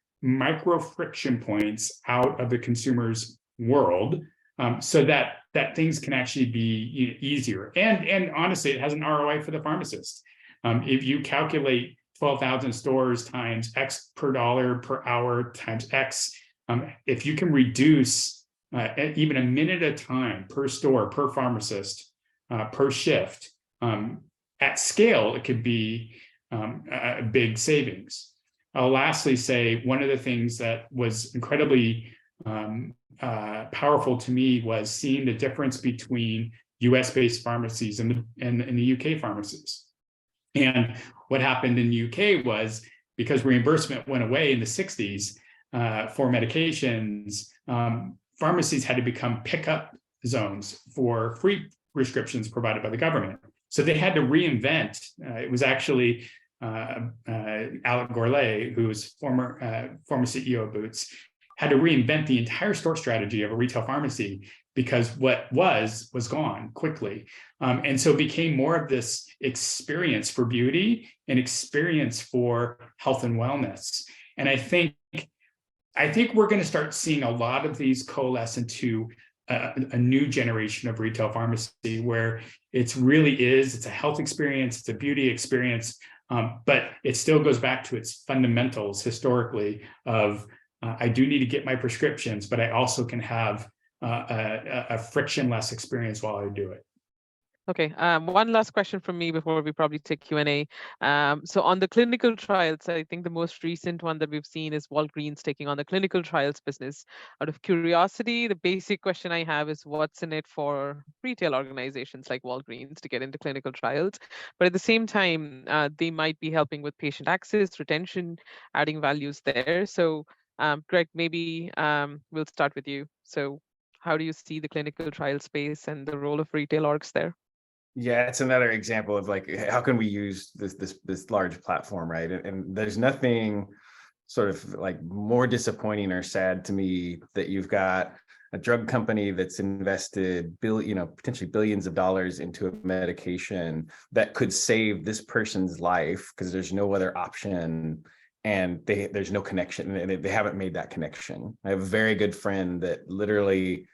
friction points out of the consumer's world, so that things can actually be easier. And honestly, it has an ROI for the pharmacist. If you calculate 12,000 stores times X per dollar per hour times X, if you can reduce even a minute at a time per store, per pharmacist, per shift, at scale, it could be a big savings. I'll lastly say one of the things that was incredibly powerful to me was seeing the difference between US-based pharmacies and the UK pharmacies. And what happened in the UK was, because reimbursement went away in the 60s for medications, pharmacies had to become pickup zones for free prescriptions provided by the government. So they had to reinvent. It was actually Alec Gourlay, who was former CEO of Boots, had to reinvent the entire store strategy of a retail pharmacy because what was gone quickly. And so it became more of this experience for beauty and experience for health and wellness. And I think we're going to start seeing a lot of these coalesce into a new generation of retail pharmacy where it's a health experience, it's a beauty experience, but it still goes back to its fundamentals historically of I do need to get my prescriptions, but I also can have a frictionless experience while I do it. Okay, one last question from me before we probably take Q&A. So on the clinical trials, I think the most recent one that we've seen is Walgreens taking on the clinical trials business. Out of curiosity, the basic question I have is what's in it for retail organizations like Walgreens to get into clinical trials? But at the same time, they might be helping with patient access, retention, adding values there. So Greg, maybe we'll start with you. So how do you see the clinical trial space and the role of retail orgs there? Yeah, it's another example of like, how can we use this large platform, right? And there's nothing sort of like more disappointing or sad to me that you've got a drug company that's invested potentially billions of dollars into a medication that could save this person's life because there's no other option, and there's no connection, and they haven't made that connection. I have a very good friend that literally,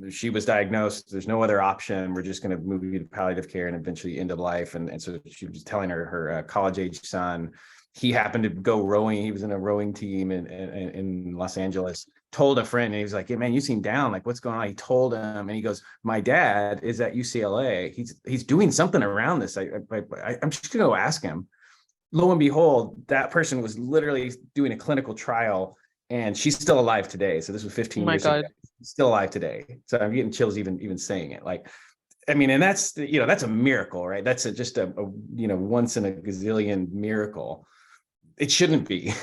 she was diagnosed, there's no other option, we're just going to move you to palliative care and eventually end of life. And so she was telling her college age son, he happened to go rowing, he was in a rowing team in Los Angeles, told a friend, and he was like, "Hey man, you seem down, like what's going on?" He told him, and he goes, "My dad is at UCLA, he's doing something around this, I'm just gonna go ask him." Lo and behold, that person was literally doing a clinical trial, and she's still alive today. So this was 15 years ago. She's still alive today. So I'm getting chills even saying it. Like, I mean, and that's a miracle, right? That's just a once in a gazillion miracle. It shouldn't be,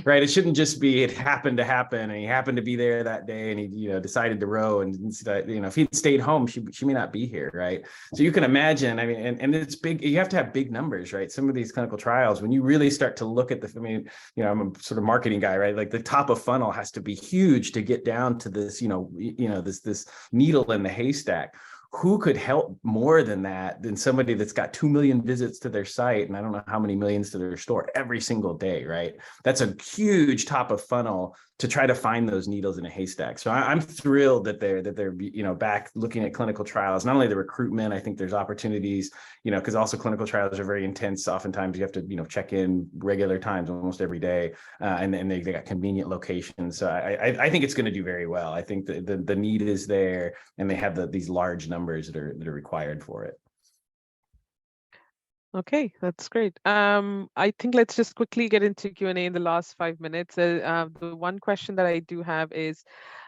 right? It shouldn't just be, it happened to happen, and he happened to be there that day, and he, decided to row, and if he'd stayed home, she may not be here, right? So you can imagine, I mean, and it's big, you have to have big numbers, right? Some of these clinical trials, when you really start to look at I'm a sort of marketing guy, right? Like the top of funnel has to be huge to get down to this, this needle in the haystack. Who could help more than somebody that's got 2 million visits to their site and I don't know how many millions to their store every single day, right? That's a huge top of funnel to try to find those needles in a haystack. So I'm thrilled that they're back looking at clinical trials. Not only the recruitment, I think there's opportunities, because also clinical trials are very intense. Oftentimes you have to check in regular times almost every day, and they got convenient locations. So I think it's going to do very well. I think the need is there, and they have these large numbers that are required for it. Okay, that's great. I think let's just quickly get into Q&A in the last 5 minutes. The one question that I do have is,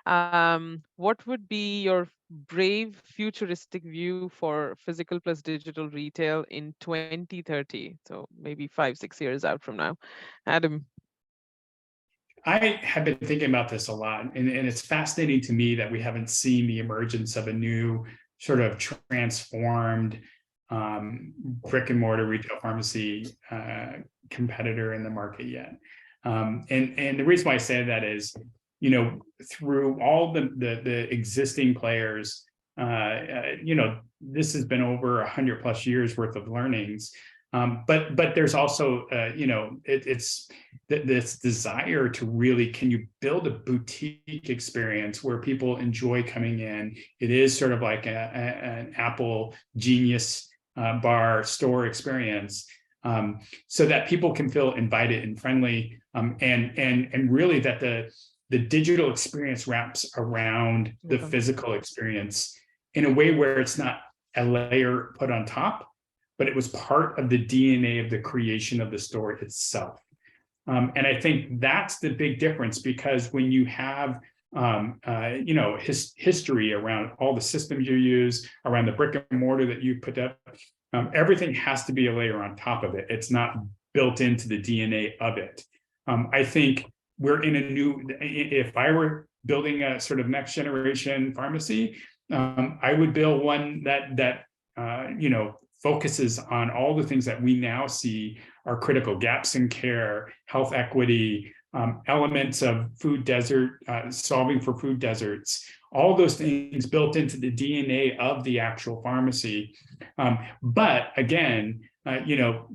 what would be your brave futuristic view for physical plus digital retail in 2030? So maybe 5-6 years out from now. Adam. I have been thinking about this a lot, and it's fascinating to me that we haven't seen the emergence of a new sort of transformed brick and mortar retail pharmacy competitor in the market yet. And the reason why I say that is, through all the existing players, this has been over 100+ years worth of learnings. But there's also, it's this desire to really, can you build a boutique experience where people enjoy coming in? It is sort of like an Apple Genius bar store experience, so that people can feel invited and friendly, and really that the digital experience wraps around the physical experience in a way where it's not a layer put on top, but it was part of the DNA of the creation of the store itself. And I think that's the big difference, because when you have history around all the systems you use, around the brick and mortar that you put up, everything has to be a layer on top of it. It's not built into the DNA of it. I think we're in a new, if I were building a sort of next generation pharmacy, I would build one that focuses on all the things that we now see are critical: gaps in care, health equity, elements of food desert, solving for food deserts, all those things built into the DNA of the actual pharmacy. But again,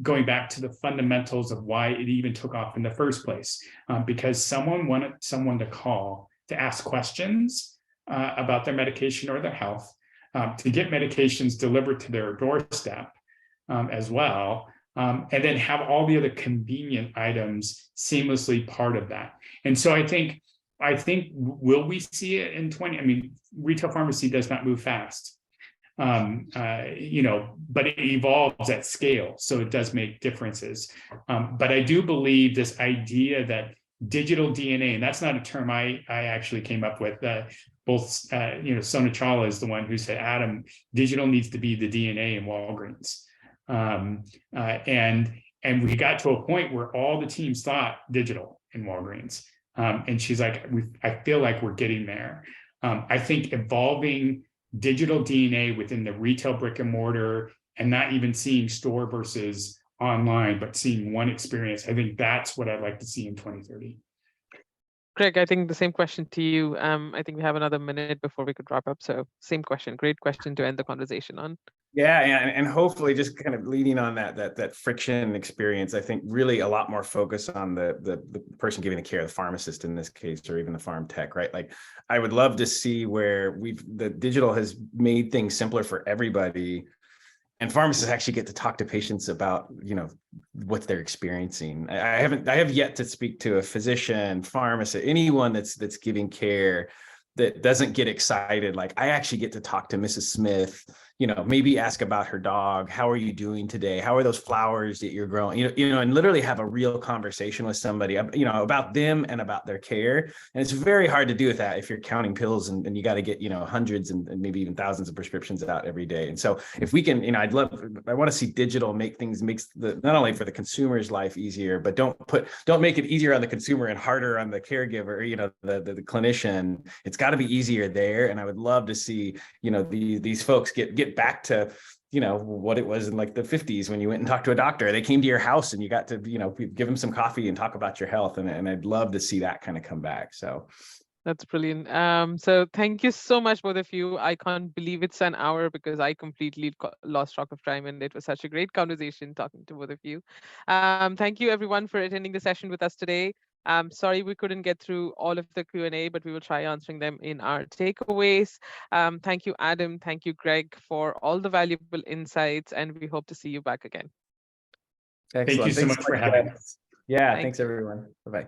going back to the fundamentals of why it even took off in the first place, because someone wanted someone to call to ask questions about their medication or their health, to get medications delivered to their doorstep as well, and then have all the other convenient items seamlessly part of that. And so I think, will we see it in 20? I mean, retail pharmacy does not move fast, but it evolves at scale, so it does make differences. But I do believe this idea that digital DNA, and that's not a term I actually came up with. Both, Sona Chawla is the one who said, Adam, digital needs to be the DNA in Walgreens. And we got to a point where all the teams thought digital in Walgreens. And she's like, I feel like we're getting there. I think evolving digital DNA within the retail brick and mortar, and not even seeing store versus online, but seeing one experience, I think that's what I'd like to see in 2030. Greg, I think the same question to you. I think we have another minute before we could wrap up. So same question, great question to end the conversation on. Yeah, and hopefully just kind of leading on that friction experience, I think really a lot more focus on the person giving the care, the pharmacist in this case, or even the pharm tech, right? Like, I would love to see where the digital has made things simpler for everybody, and pharmacists actually get to talk to patients about, what they're experiencing. I have yet to speak to a physician, pharmacist, anyone that's giving care that doesn't get excited. Like, I actually get to talk to Mrs. Smith, maybe ask about her dog. How are you doing today? How are those flowers that you're growing? And literally have a real conversation with somebody, about them and about their care. And it's very hard to do with that if you're counting pills and you got to get, hundreds and maybe even thousands of prescriptions out every day. And so if we can, I want to see digital makes not only for the consumer's life easier, but don't make it easier on the consumer and harder on the caregiver, the clinician. It's got to be easier there. And I would love to see, these folks get back to, what it was in like the 50s when you went and talked to a doctor. They came to your house and you got to, give them some coffee and talk about your health. And I'd love to see that kind of come back. So that's brilliant. So thank you so much, both of you. I can't believe it's an hour because I completely lost track of time, and it was such a great conversation talking to both of you. Thank you everyone for attending the session with us today. Sorry we couldn't get through all of the Q&A, but we will try answering them in our takeaways. Thank you, Adam. Thank you, Greg, for all the valuable insights, and we hope to see you back again. excellent. Thank you so much for having us. Yeah, thanks everyone. Bye-bye.